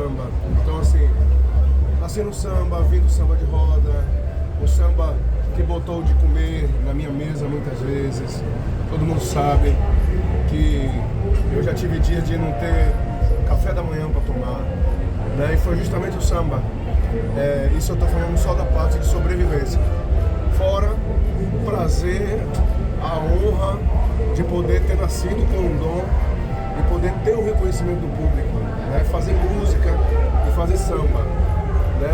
samba. Então assim, nasci no samba, vim do samba de roda, o samba que botou de comer na minha mesa muitas vezes. Todo mundo sabe que eu já tive dia de não ter café da manhã para tomar, né? E foi justamente o samba. Isso eu estou falando só da parte de sobrevivência. Fora o prazer, a honra de poder ter nascido com um dom e poder ter o reconhecimento do público, né? Fazer música e fazer samba, né?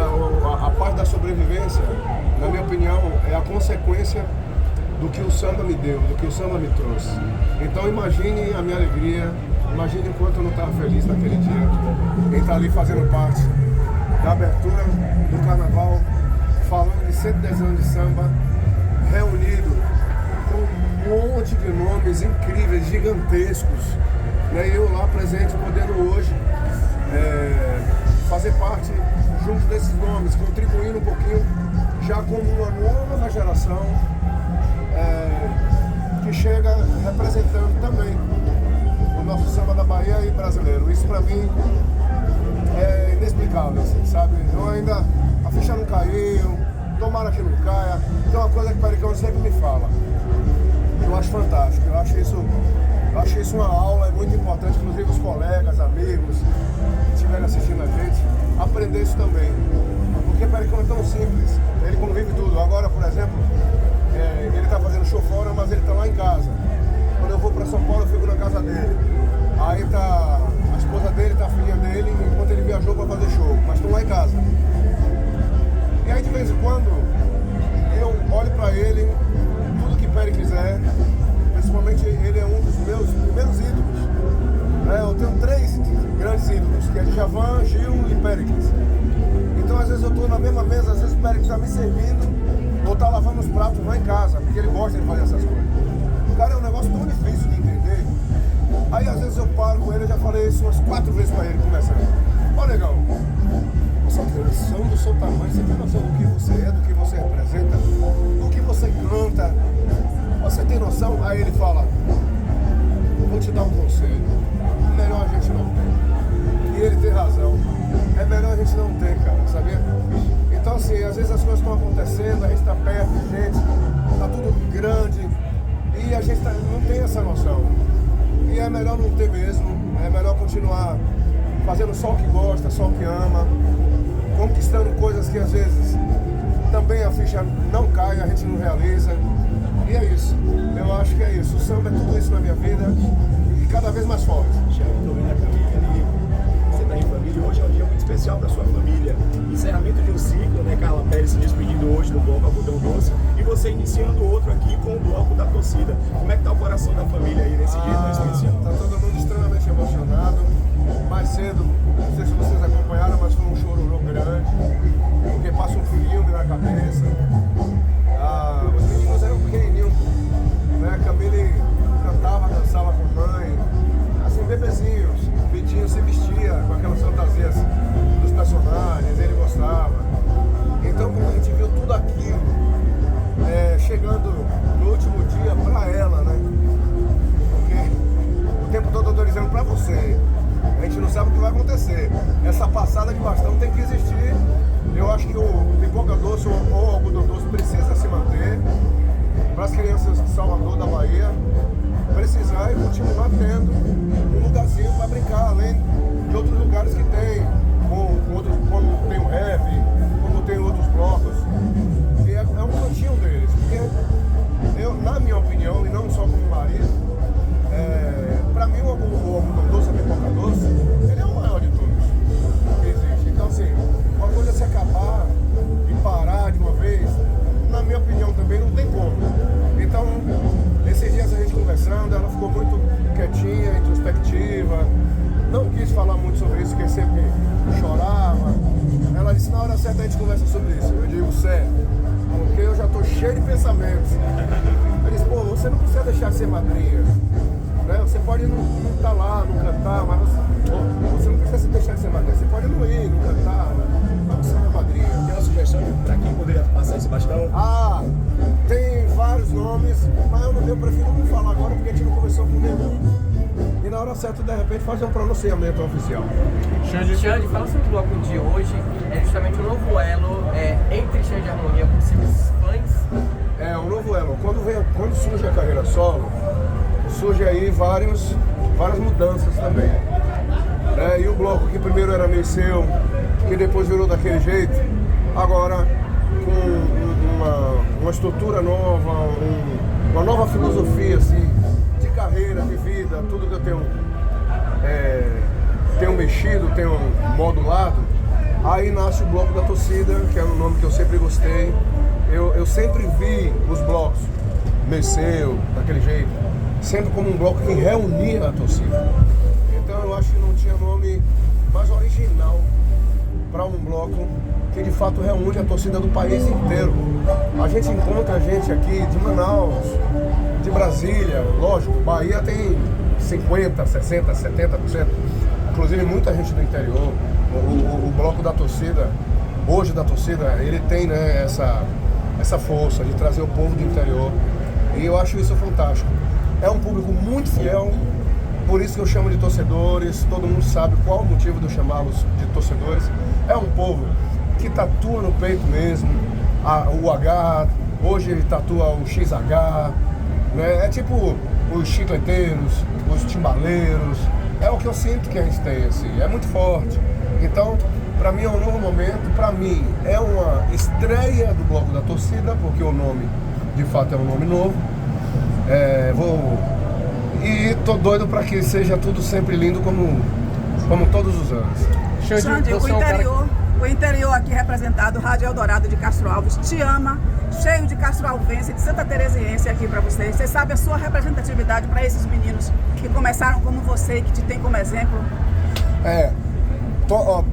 A parte da sobrevivência, na minha opinião, é a consequência do que o samba me deu, do que o samba me trouxe. Então imagine a minha alegria, imagine o quanto eu não estava feliz naquele dia em estar ali fazendo parte da abertura do carnaval, falando de 110 anos de samba, reunido com um monte de nomes incríveis, gigantescos, né? E eu lá presente, podendo hoje fazer parte junto desses nomes, contribuindo um pouquinho já como uma nova geração que chega representando também o nosso samba da Bahia e brasileiro. Isso para mim é inexplicável, assim, sabe? Eu ainda, a ficha não caiu, tomara que não caia. Tem uma coisa que o Pericão sempre me fala, eu acho fantástico, eu acho isso uma aula, é muito importante, inclusive os colegas, amigos que estiverem assistindo a gente, aprender isso também. Porque o Pericão é tão simples, ele convive tudo. Agora, por exemplo, ele está fazendo show fora, mas ele está lá em casa. Quando eu vou para São Paulo, eu fico na casa dele. Aí tá a esposa dele, tá a filha dele, enquanto ele viajou para fazer show, mas estão lá em casa. E aí de vez em quando eu olho para ele, tudo que Peri quiser, principalmente ele é um dos meus primeiros ídolos. Eu tenho 3 grandes ídolos, que é Djavan, Gil e Péricles. Então às vezes eu estou na mesma mesa, às vezes o Péricles está me servindo ou está lavando os pratos lá em casa, porque ele gosta de fazer essas coisas. Cara, é um negócio tão difícil de entender. Aí às vezes eu paro com ele, eu já falei isso umas 4 vezes para ele, conversando. Ó, negão, você tem noção do seu tamanho, você tem noção do que você é, do que você representa, do que você canta, você tem noção? Aí ele fala, vou te dar um conselho, melhor a gente não ter. E ele tem razão, é melhor a gente não ter, cara, sabia? Então assim, às vezes as coisas estão acontecendo, a gente está perto de gente, está tudo grande, e a gente não tem essa noção. E é melhor não ter mesmo, é melhor continuar fazendo só o que gosta, só o que ama, conquistando coisas que às vezes também a ficha não cai, a gente não realiza. E é isso, eu acho que é isso. O samba é tudo isso na minha vida e cada vez mais forte. Thiago, estou vendo a Camille ali, você está em família, hoje é um dia muito especial para sua família. Encerramento de um ciclo, né? Carla Pérez se despedindo hoje do bloco Algodão Doce e você iniciando outro aqui com o bloco da torcida. Como é que tá o coração da família aí nesse dia tão especial? Tá todo mundo extremamente emocionado. Mais cedo, não sei se vocês acompanharam, mas foi um chororô grande, porque passa um filme na cabeça. Os meninos eram pequenininhos, né? A Camille cantava, dançava com a mãe, assim, bebezinhos. Vitinho se vestia com aquelas fantasias dos personagens, ele gostava. Então, quando a gente viu tudo aquilo chegando no último dia pra ela, né? Porque o tempo todo eu tô dizendo pra você, a gente não sabe o que vai acontecer. Essa passada de bastão tem que existir. Eu acho que o pipoca doce ou o algodão doce precisa se manter para as crianças de Salvador, da Bahia, precisar e continuar tendo um lugarzinho para brincar, além de outros lugares que tem, como tem o rap, como tem outros blocos. E é um cantinho deles, porque eu, na minha opinião, e não só como marido, para mim o algodão doce, a pipoca doce, ele é o maior de todos que existe. Então assim, uma coisa se acabar e parar de uma vez, na minha opinião também não tem como. Então, esses dias a gente conversando, ela ficou muito quietinha, introspectiva, não quis falar muito sobre isso, porque sempre chorava. Ela disse, na hora certa a gente conversa sobre isso. Eu digo, certo, porque eu já estou cheio de pensamentos. Ela disse, pô, você não precisa deixar de ser madrinha. Né? Você pode não estar lá, não cantar, mas você não precisa deixar de ser madrinha. Você pode não ir, não cantar, mas você é madrinha. Tem uma sugestão para quem poderia passar esse bastão? Tem vários nomes, mas eu prefiro não falar agora porque a gente não conversou com nenhum. E na na hora certa, de repente, fazer um pronunciamento oficial. Xande, fala sobre o bloco de hoje, é justamente um novo elo entre Xande e Harmonia, possíveis fãs. É um novo elo. Quando surge a carreira solo, surge aí várias mudanças também. E o bloco que primeiro era meio seu, que depois virou daquele jeito, agora com uma estrutura nova, uma nova filosofia assim, de carreira, de vida, tudo que eu tenho mexido, tenho modulado, aí nasce o Bloco da Torcida, que é um nome que eu sempre gostei. Eu sempre vi os blocos, Meceu, daquele jeito, sempre como um bloco que reunia a torcida. Então eu acho que não tinha nome mais original para um bloco que de fato reúne a torcida do país inteiro. A gente encontra gente aqui de Manaus, de Brasília, lógico, Bahia tem 50%, 60%, 70%, inclusive muita gente do interior. O bloco da torcida, hoje da torcida, ele tem, né, essa força de trazer o povo do interior, e eu acho isso fantástico. É um público muito fiel, por isso que eu chamo de torcedores, todo mundo sabe qual o motivo de eu chamá-los de torcedores. É um povo que tatua no peito mesmo, o H, hoje ele tatua o XH, né? É tipo os chicleteiros, os timbaleiros, é o que eu sinto que a gente tem, assim, é muito forte. Então, para mim é um novo momento, para mim é uma estreia do Bloco da Torcida, porque o nome, de fato, é um nome novo. E tô doido para que seja tudo sempre lindo como todos os anos. Xande, o interior aqui representado, Rádio Eldorado de Castro Alves, te ama, cheio de castroalvense, de Santa Tereziense aqui para vocês. Você sabe a sua representatividade para esses meninos que começaram como você e que te tem como exemplo?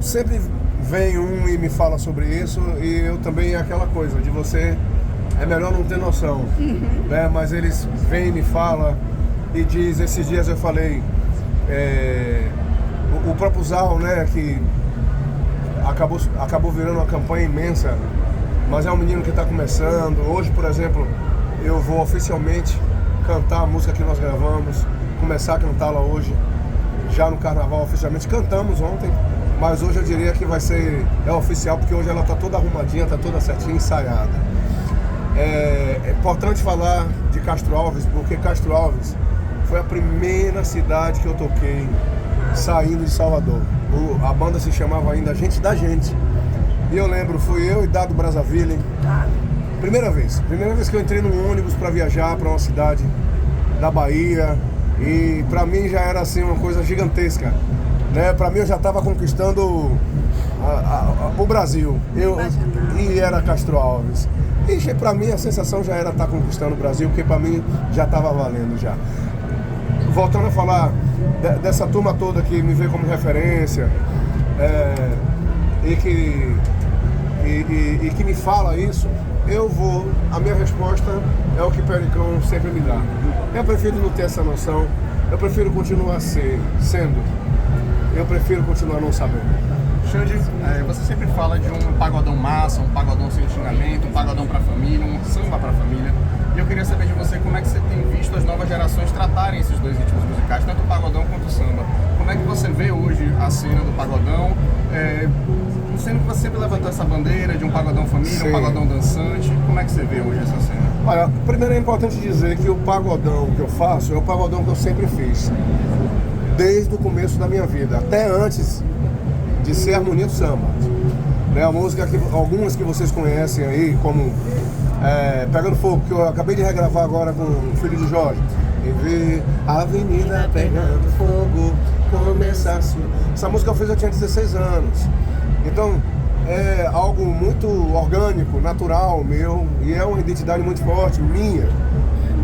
Sempre vem um e me fala sobre isso, e eu também, aquela coisa de você, é melhor não ter noção, né? Mas eles vêm e me falam e diz, esses dias eu falei, o próprio Zal, né, que acabou virando uma campanha imensa, mas é um menino que está começando. Hoje, por exemplo, eu vou oficialmente cantar a música que nós gravamos, começar a cantá-la hoje, já no carnaval oficialmente. Cantamos ontem, mas hoje eu diria que é oficial, porque hoje ela está toda arrumadinha, está toda certinha, ensaiada. É importante falar de Castro Alves, porque Castro Alves foi a primeira cidade que eu toquei saindo de Salvador. A banda se chamava ainda Gente da Gente. E eu lembro, fui eu e Dado Brazzaville. Primeira vez que eu entrei num ônibus para viajar para uma cidade da Bahia. E para mim já era assim uma coisa gigantesca, né? Para mim eu já estava conquistando o Brasil. E era Castro Alves. E para mim a sensação já era estar conquistando o Brasil, porque para mim já estava valendo já. Voltando a falar dessa turma toda que me vê como referência, e que me fala isso, a minha resposta é o que Pericão sempre me dá. Eu prefiro não ter essa noção, eu prefiro continuar sendo, eu prefiro continuar não sabendo. Xande, você sempre fala de um pagodão massa, um pagodão sem xingamento, um pagodão pra família, um samba pra família. E eu queria saber de você como é que você tem visto as novas gerações tratarem esses dois ritmos musicais, tanto o pagodão quanto o samba. Como é que você vê hoje a cena do pagodão, sendo que você sempre levantou essa bandeira de um pagodão família, Sim. Um pagodão dançante, como é que você vê hoje essa cena? Olha, primeiro é importante dizer que o pagodão que eu faço é o pagodão que eu sempre fiz, desde o começo da minha vida, até antes de ser Harmonia do Samba. A música algumas que vocês conhecem aí, como Pegando Fogo, que eu acabei de regravar agora com o filho de Jorge. E ver a avenida pegando fogo, começar a sua... Essa música eu fiz, eu tinha 16 anos. Então, é algo muito orgânico, natural meu, e é uma identidade muito forte minha.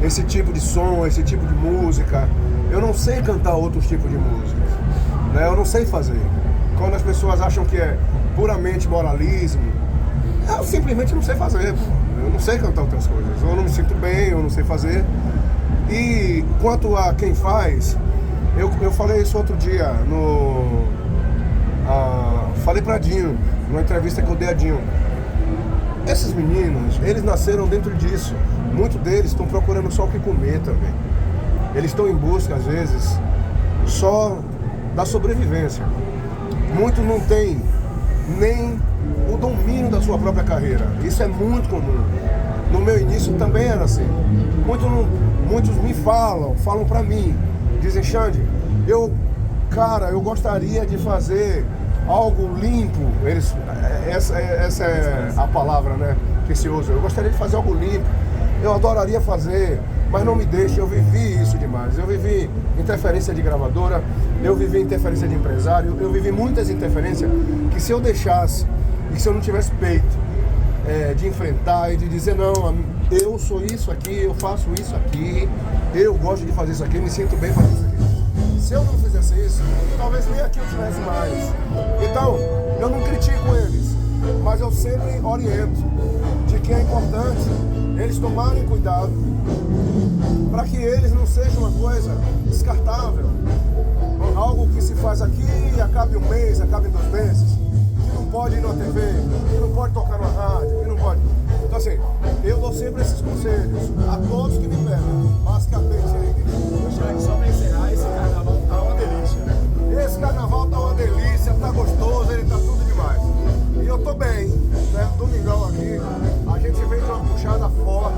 Esse tipo de som, esse tipo de música. Eu não sei cantar outros tipos de música, né? Eu não sei fazer. Quando as pessoas acham que é puramente moralismo, eu simplesmente não sei fazer, pô. Eu não sei cantar outras coisas. Eu não me sinto bem, eu não sei fazer. E quanto a quem faz, eu falei isso outro dia, falei pra Dinho, numa entrevista que eu dei a Dinho. Esses meninos, eles nasceram dentro disso. Muitos deles estão procurando só o que comer também. Eles estão em busca, às vezes, só da sobrevivência. Muitos não têm nem o domínio da sua própria carreira. Isso é muito comum. No meu início também era assim. Muitos me falam pra mim, dizem, Xande, eu gostaria de fazer algo limpo. Essa é a palavra, né, que se usa. Eu gostaria de fazer algo limpo. Eu adoraria fazer, mas não me deixe. Eu vivi isso demais. Eu vivi interferência de gravadora, eu vivi interferência de empresário, eu vivi muitas interferências que se eu deixasse e se eu não tivesse peito de enfrentar e de dizer, não, eu sou isso aqui, eu faço isso aqui, eu gosto de fazer isso aqui, me sinto bem fazendo isso aqui. Se eu não fizesse isso, talvez nem aqui eu tivesse mais. Então, eu não critico eles, mas eu sempre oriento de que é importante eles tomarem cuidado para que eles não sejam uma coisa descartável, algo que se faz aqui e acabe um mês, acabe em 2 meses, que não pode ir na TV, que não pode tocar na rádio, que não pode. Então assim, eu dou sempre esses conselhos a todos que me pedem, basicamente aí. Só para encerrar, esse carnaval tá uma delícia, né? Esse carnaval tá uma delícia, tá gostoso, ele tá tudo demais. E eu tô bem, né? Domingão aqui, a gente vem de uma puxada forte.